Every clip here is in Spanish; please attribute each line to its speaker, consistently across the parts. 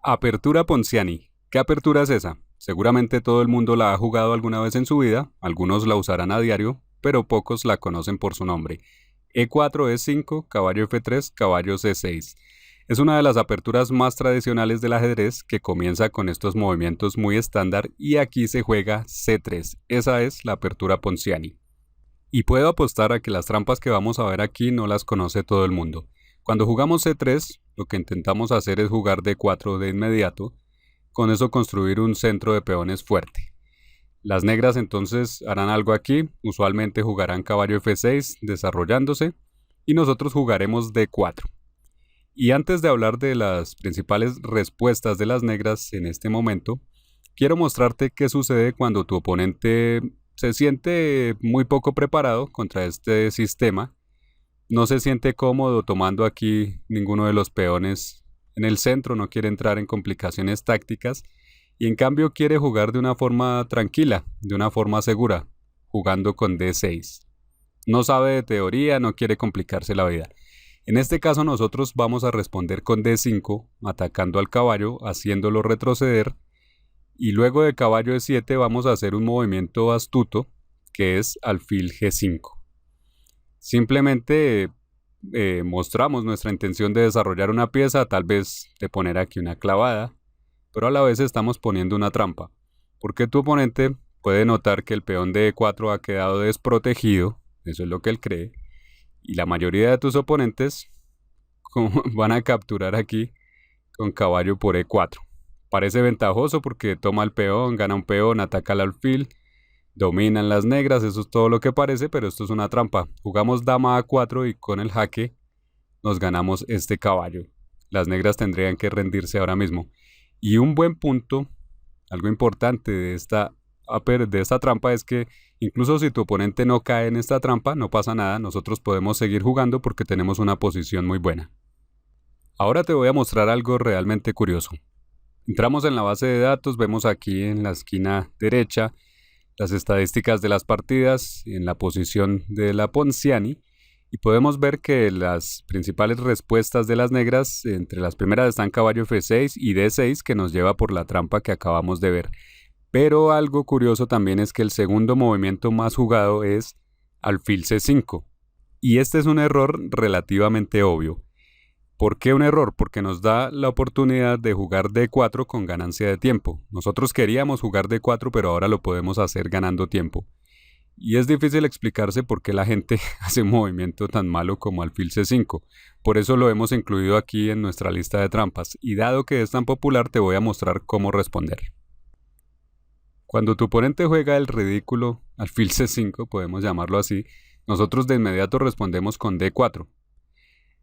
Speaker 1: Apertura Ponciani. ¿Qué apertura es esa? Seguramente todo el mundo la ha jugado alguna vez en su vida, algunos la usarán a diario, pero pocos la conocen por su nombre. E4, E5, caballo F3, caballo C6. Es una de las aperturas más tradicionales del ajedrez que comienza con estos movimientos muy estándar y aquí se juega C3. Esa es la apertura Ponciani. Y puedo apostar a que las trampas que vamos a ver aquí no las conoce todo el mundo. Cuando jugamos C3, lo que intentamos hacer es jugar D4 de inmediato, con eso construir un centro de peones fuerte. Las negras entonces harán algo aquí, usualmente jugarán caballo F6 desarrollándose y nosotros jugaremos D4. Y antes de hablar de las principales respuestas de las negras en este momento, quiero mostrarte qué sucede cuando tu oponente se siente muy poco preparado contra este sistema, no se siente cómodo tomando aquí ninguno de los peones en el centro, no quiere entrar en complicaciones tácticas y en cambio quiere jugar de una forma tranquila, de una forma segura, jugando con D6. No sabe de teoría, no quiere complicarse la vida. En este caso nosotros vamos a responder con D5, atacando al caballo, haciéndolo retroceder, y luego de caballo E7 vamos a hacer un movimiento astuto, que es alfil G5. Simplemente mostramos nuestra intención de desarrollar una pieza, tal vez de poner aquí una clavada, pero a la vez estamos poniendo una trampa, porque tu oponente puede notar que el peón de E4 ha quedado desprotegido, eso es lo que él cree, y la mayoría de tus oponentes van a capturar aquí con caballo por E4. Parece ventajoso porque toma el peón, gana un peón, ataca al alfil, dominan las negras, eso es todo lo que parece, pero esto es una trampa. Jugamos dama A4 y con el jaque nos ganamos este caballo. Las negras tendrían que rendirse ahora mismo. Y un buen punto, algo importante de esta trampa es que incluso si tu oponente no cae en esta trampa, no pasa nada, nosotros podemos seguir jugando porque tenemos una posición muy buena. Ahora te voy a mostrar algo realmente curioso. Entramos en la base de datos, vemos aquí en la esquina derecha las estadísticas de las partidas en la posición de la Ponciani y podemos ver que las principales respuestas de las negras, entre las primeras están caballo F6 y D6 que nos lleva por la trampa que acabamos de ver. Pero algo curioso también es que el segundo movimiento más jugado es alfil C5 y este es un error relativamente obvio. ¿Por qué un error? Porque nos da la oportunidad de jugar D4 con ganancia de tiempo. Nosotros queríamos jugar D4, pero ahora lo podemos hacer ganando tiempo. Y es difícil explicarse por qué la gente hace un movimiento tan malo como alfil C5. Por eso lo hemos incluido aquí en nuestra lista de trampas. Y dado que es tan popular, te voy a mostrar cómo responder. Cuando tu oponente juega el ridículo alfil C5, podemos llamarlo así, nosotros de inmediato respondemos con D4.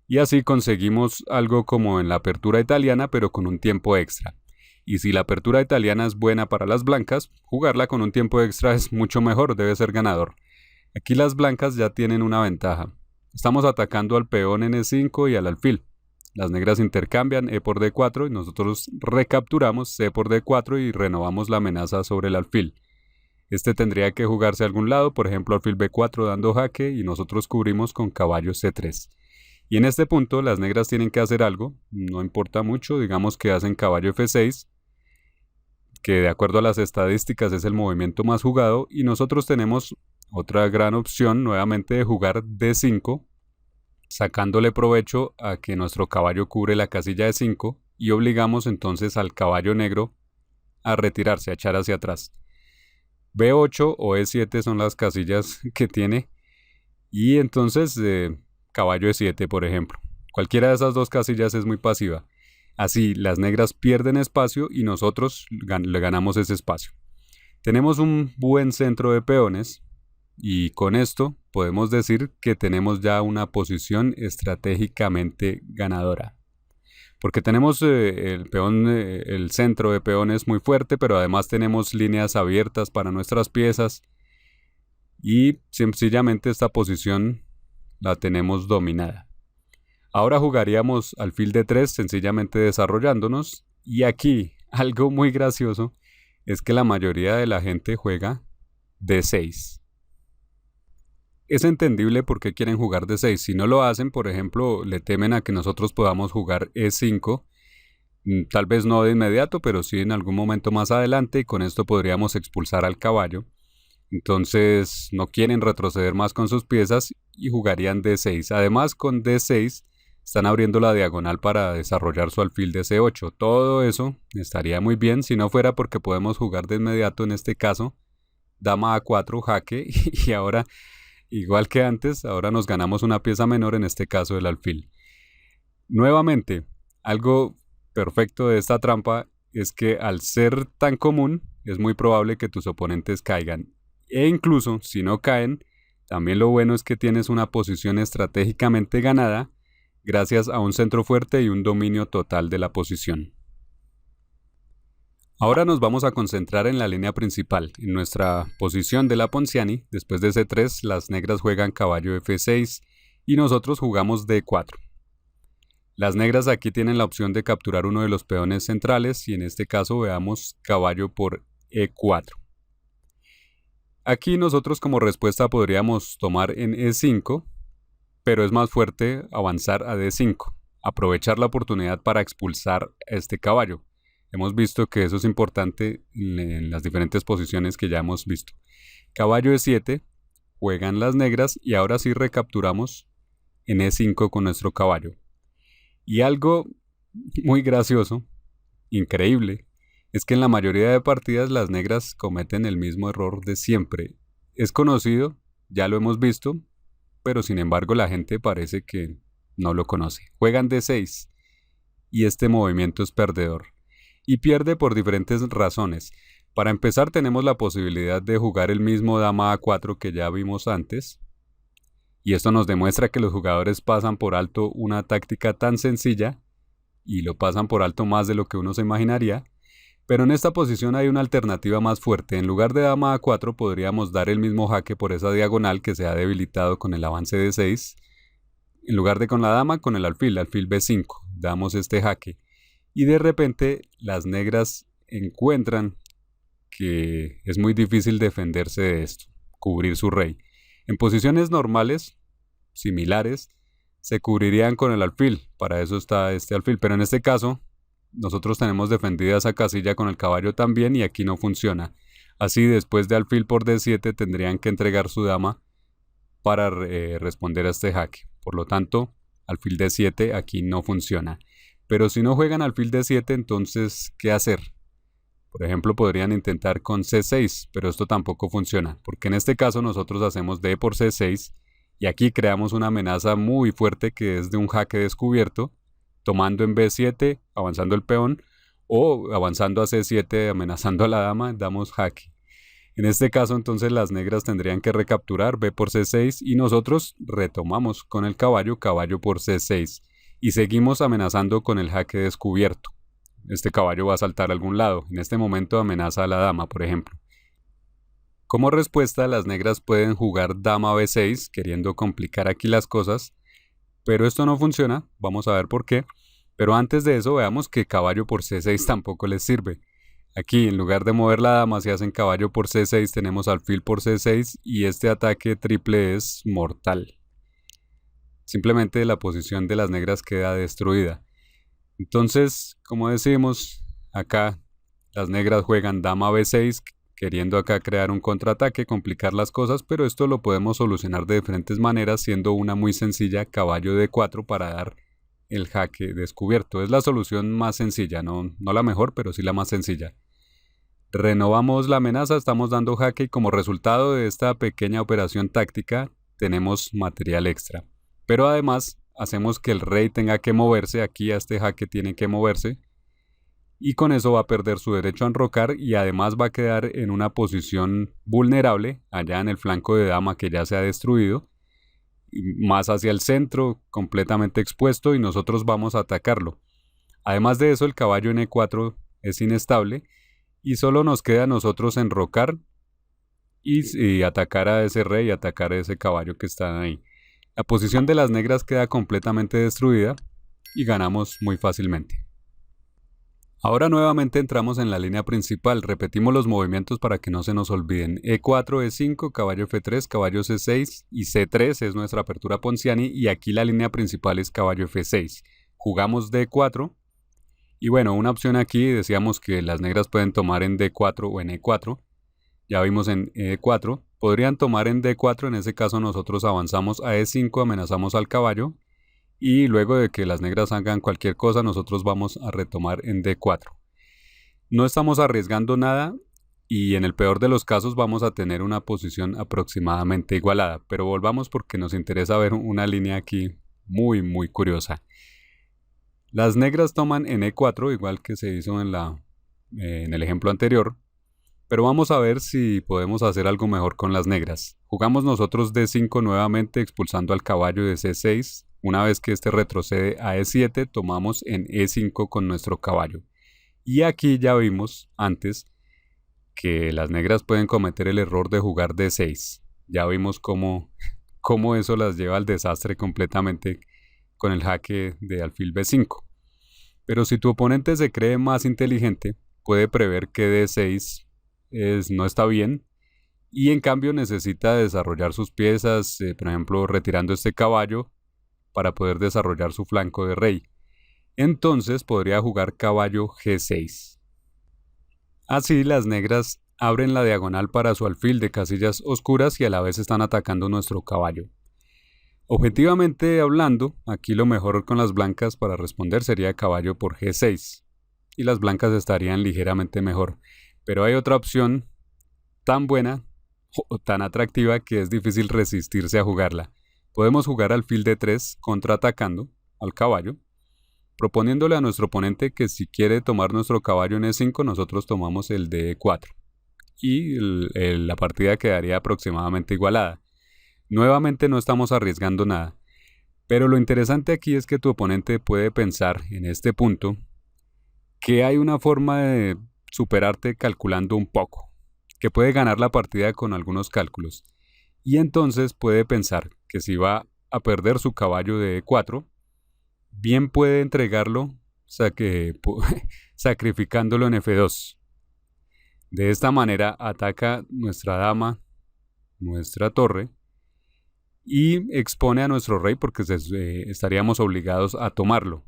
Speaker 1: Y así conseguimos algo como en la apertura italiana, pero con un tiempo extra. Y si la apertura italiana es buena para las blancas, jugarla con un tiempo extra es mucho mejor, debe ser ganador. Aquí las blancas ya tienen una ventaja. Estamos atacando al peón en E5 y al alfil. Las negras intercambian E por D4 y nosotros recapturamos C por D4 y renovamos la amenaza sobre el alfil. Este tendría que jugarse a algún lado, por ejemplo alfil B4 dando jaque y nosotros cubrimos con caballo C3. Y en este punto las negras tienen que hacer algo, no importa mucho, digamos que hacen caballo F6, que de acuerdo a las estadísticas es el movimiento más jugado, y nosotros tenemos otra gran opción nuevamente de jugar D5, sacándole provecho a que nuestro caballo cubre la casilla de 5 y obligamos entonces al caballo negro a retirarse, a echar hacia atrás. B8 o E7 son las casillas que tiene y entonces caballo E7 por ejemplo. Cualquiera de esas dos casillas es muy pasiva. Así las negras pierden espacio y nosotros le ganamos ese espacio. Tenemos un buen centro de peones y con esto podemos decir que tenemos ya una posición estratégicamente ganadora. Porque tenemos el centro de peones muy fuerte, pero además tenemos líneas abiertas para nuestras piezas y sencillamente esta posición la tenemos dominada. Ahora jugaríamos alfil D3 sencillamente desarrollándonos y aquí algo muy gracioso es que la mayoría de la gente juega D6. Es entendible por qué quieren jugar D6. Si no lo hacen, por ejemplo, le temen a que nosotros podamos jugar E5 Tal vez no de inmediato, pero sí en algún momento más adelante, y con esto podríamos expulsar al caballo. Entonces no quieren retroceder más con sus piezas y jugarían D6. Además, con D6 están abriendo la diagonal para desarrollar su alfil de C8. Todo eso estaría muy bien si no fuera porque podemos jugar de inmediato, en este caso, dama A4, jaque, y ahora, igual que antes, ahora nos ganamos una pieza menor, en este caso el alfil. Nuevamente, algo perfecto de esta trampa es que al ser tan común, es muy probable que tus oponentes caigan. E incluso si no caen, también lo bueno es que tienes una posición estratégicamente ganada gracias a un centro fuerte y un dominio total de la posición. Ahora nos vamos a concentrar en la línea principal, en nuestra posición de la Ponciani. Después de C3, las negras juegan caballo F6 y nosotros jugamos D4. Las negras aquí tienen la opción de capturar uno de los peones centrales y en este caso veamos caballo por E4. Aquí nosotros como respuesta podríamos tomar en E5, pero es más fuerte avanzar a D5, aprovechar la oportunidad para expulsar a este caballo. Hemos visto que eso es importante en las diferentes posiciones que ya hemos visto. Caballo E7, juegan las negras y ahora sí recapturamos en E5 con nuestro caballo. Y algo muy gracioso, increíble, es que en la mayoría de partidas las negras cometen el mismo error de siempre. Es conocido, ya lo hemos visto, pero sin embargo la gente parece que no lo conoce. Juegan D6 y este movimiento es perdedor. Y pierde por diferentes razones. Para empezar tenemos la posibilidad de jugar el mismo dama A4 que ya vimos antes. Y esto nos demuestra que los jugadores pasan por alto una táctica tan sencilla y lo pasan por alto más de lo que uno se imaginaría. Pero en esta posición hay una alternativa más fuerte. En lugar de dama A4 podríamos dar el mismo jaque por esa diagonal que se ha debilitado con el avance de 6. En lugar de con la dama, con el alfil B5. Damos este jaque. Y de repente las negras encuentran que es muy difícil defenderse de esto, cubrir su rey. En posiciones normales, similares, se cubrirían con el alfil. Para eso está este alfil. Pero en este caso, nosotros tenemos defendida esa casilla con el caballo también y aquí no funciona. Así, después de alfil por D7 tendrían que entregar su dama para responder a este jaque. Por lo tanto, alfil D7 aquí no funciona. Pero si no juegan alfil D7, entonces, ¿qué hacer? Por ejemplo, podrían intentar con C6, pero esto tampoco funciona, porque en este caso nosotros hacemos D por C6 y aquí creamos una amenaza muy fuerte que es de un jaque descubierto, tomando en B7, avanzando el peón, o avanzando a C7, amenazando a la dama, damos jaque. En este caso entonces las negras tendrían que recapturar B por C6 y nosotros retomamos con el caballo, caballo por C6 y seguimos amenazando con el jaque descubierto. Este caballo va a saltar a algún lado. En este momento amenaza a la dama, por ejemplo. Como respuesta, las negras pueden jugar dama B6, queriendo complicar aquí las cosas, pero esto no funciona. Vamos a ver por qué. Pero antes de eso, veamos que caballo por C6 tampoco les sirve. Aquí, en lugar de mover la dama, si hacen caballo por C6, tenemos alfil por C6 y este ataque triple es mortal. Simplemente la posición de las negras queda destruida. Entonces, como decimos, acá las negras juegan dama B6, queriendo acá crear un contraataque, complicar las cosas, pero esto lo podemos solucionar de diferentes maneras, siendo una muy sencilla, caballo D4 para dar el jaque descubierto. Es la solución más sencilla, no la mejor, pero sí la más sencilla. Renovamos la amenaza, estamos dando jaque y como resultado de esta pequeña operación táctica tenemos material extra. Pero además hacemos que el rey tenga que moverse, aquí a este jaque tiene que moverse y con eso va a perder su derecho a enrocar y además va a quedar en una posición vulnerable allá en el flanco de dama que ya se ha destruido, más hacia el centro, completamente expuesto y nosotros vamos a atacarlo. Además de eso, el caballo en E4 es inestable y solo nos queda a nosotros enrocar y atacar a ese rey y atacar a ese caballo que está ahí. La posición de las negras queda completamente destruida y ganamos muy fácilmente. Ahora nuevamente entramos en la línea principal, repetimos los movimientos para que no se nos olviden. E4, E5, caballo F3, caballo C6 y C3 es nuestra apertura Ponciani y aquí la línea principal es caballo F6. Jugamos D4 Y bueno, una opción aquí, decíamos que las negras pueden tomar en D4 o en E4. Ya vimos en E4. Podrían tomar en D4, en ese caso nosotros avanzamos a E5, amenazamos al caballo. Y luego de que las negras hagan cualquier cosa, nosotros vamos a retomar en D4. No estamos arriesgando nada y en el peor de los casos vamos a tener una posición aproximadamente igualada. Pero volvamos porque nos interesa ver una línea aquí muy curiosa. Las negras toman en E4, igual que se hizo en el ejemplo anterior, pero vamos a ver si podemos hacer algo mejor con las negras. Jugamos nosotros D5 nuevamente expulsando al caballo de C6. Una vez que este retrocede a E7, tomamos en E5 con nuestro caballo. Y aquí ya vimos antes que las negras pueden cometer el error de jugar D6. Ya vimos cómo eso las lleva al desastre completamente con el jaque de alfil B5. Pero si tu oponente se cree más inteligente, puede prever que D6 no está bien y en cambio necesita desarrollar sus piezas, por ejemplo retirando este caballo para poder desarrollar su flanco de rey. Entonces podría jugar caballo G6. Así las negras abren la diagonal para su alfil de casillas oscuras y a la vez están atacando nuestro caballo. Objetivamente hablando, aquí lo mejor con las blancas para responder sería caballo por G6 y las blancas estarían ligeramente mejor, pero hay otra opción tan buena o tan atractiva que es difícil resistirse a jugarla. Podemos jugar alfil D3 contraatacando al caballo, proponiéndole a nuestro oponente que si quiere tomar nuestro caballo en E5 nosotros tomamos el de E4 y la partida quedaría aproximadamente igualada. Nuevamente no estamos arriesgando nada, pero lo interesante aquí es que tu oponente puede pensar en este punto que hay una forma de superarte calculando un poco, que puede ganar la partida con algunos cálculos, y entonces puede pensar que si va a perder su caballo de E4, bien puede entregarlo sacrificándolo en F2. De esta manera ataca nuestra dama, nuestra torre, y expone a nuestro rey porque estaríamos obligados a tomarlo.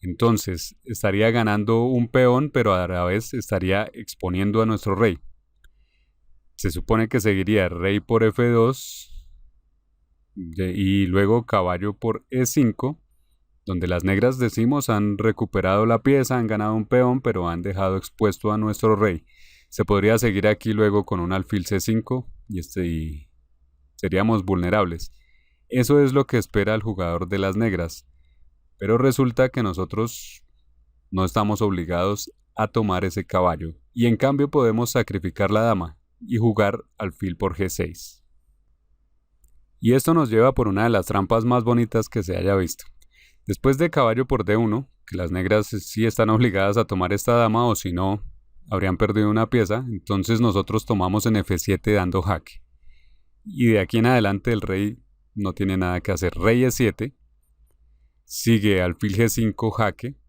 Speaker 1: Entonces estaría ganando un peón, pero a la vez estaría exponiendo a nuestro rey. Se supone que seguiría rey por F2 y luego caballo por E5, donde las negras decimos han recuperado la pieza, han ganado un peón, pero han dejado expuesto a nuestro rey. Se podría seguir aquí luego con un alfil C5 y seríamos vulnerables. Eso es lo que espera el jugador de las negras, pero resulta que nosotros no estamos obligados a tomar ese caballo, y en cambio podemos sacrificar la dama y jugar alfil por G6. Y esto nos lleva por una de las trampas más bonitas que se haya visto. Después de caballo por D1, que las negras sí están obligadas a tomar esta dama o si no, habrían perdido una pieza, entonces nosotros tomamos en F7 dando jaque. Y de aquí en adelante el rey no tiene nada que hacer. Rey E7, sigue alfil G5 jaque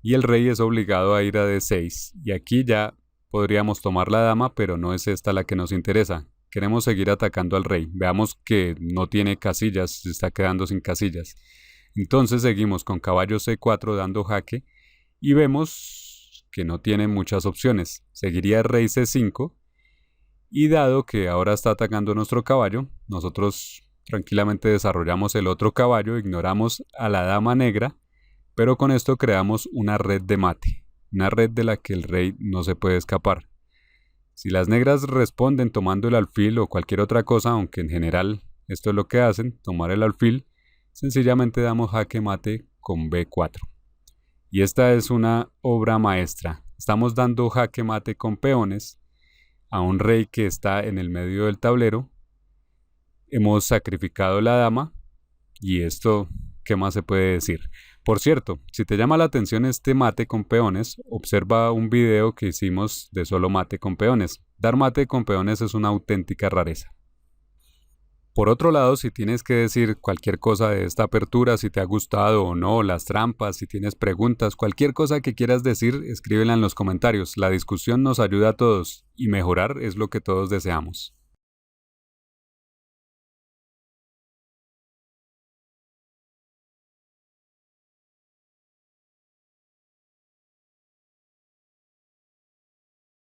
Speaker 1: y el rey es obligado a ir a D6. Y aquí ya podríamos tomar la dama, pero no es esta la que nos interesa. Queremos seguir atacando al rey. Veamos que no tiene casillas, se está quedando sin casillas. Entonces seguimos con caballo C4 dando jaque y vemos que no tiene muchas opciones. Seguiría rey C5 y dado que ahora está atacando nuestro caballo, nosotros tranquilamente desarrollamos el otro caballo, ignoramos a la dama negra, pero con esto creamos una red de mate, una red de la que el rey no se puede escapar. Si las negras responden tomando el alfil o cualquier otra cosa, aunque en general esto es lo que hacen, tomar el alfil, sencillamente damos jaque mate con B4. Y esta es una obra maestra. Estamos dando jaque mate con peones a un rey que está en el medio del tablero. Hemos sacrificado la dama y esto, ¿qué más se puede decir? Por cierto, si te llama la atención este mate con peones, observa un video que hicimos de solo mate con peones. Dar mate con peones es una auténtica rareza. Por otro lado, si tienes que decir cualquier cosa de esta apertura, si te ha gustado o no, las trampas, si tienes preguntas, cualquier cosa que quieras decir, escríbela en los comentarios. La discusión nos ayuda a todos y mejorar es lo que todos deseamos.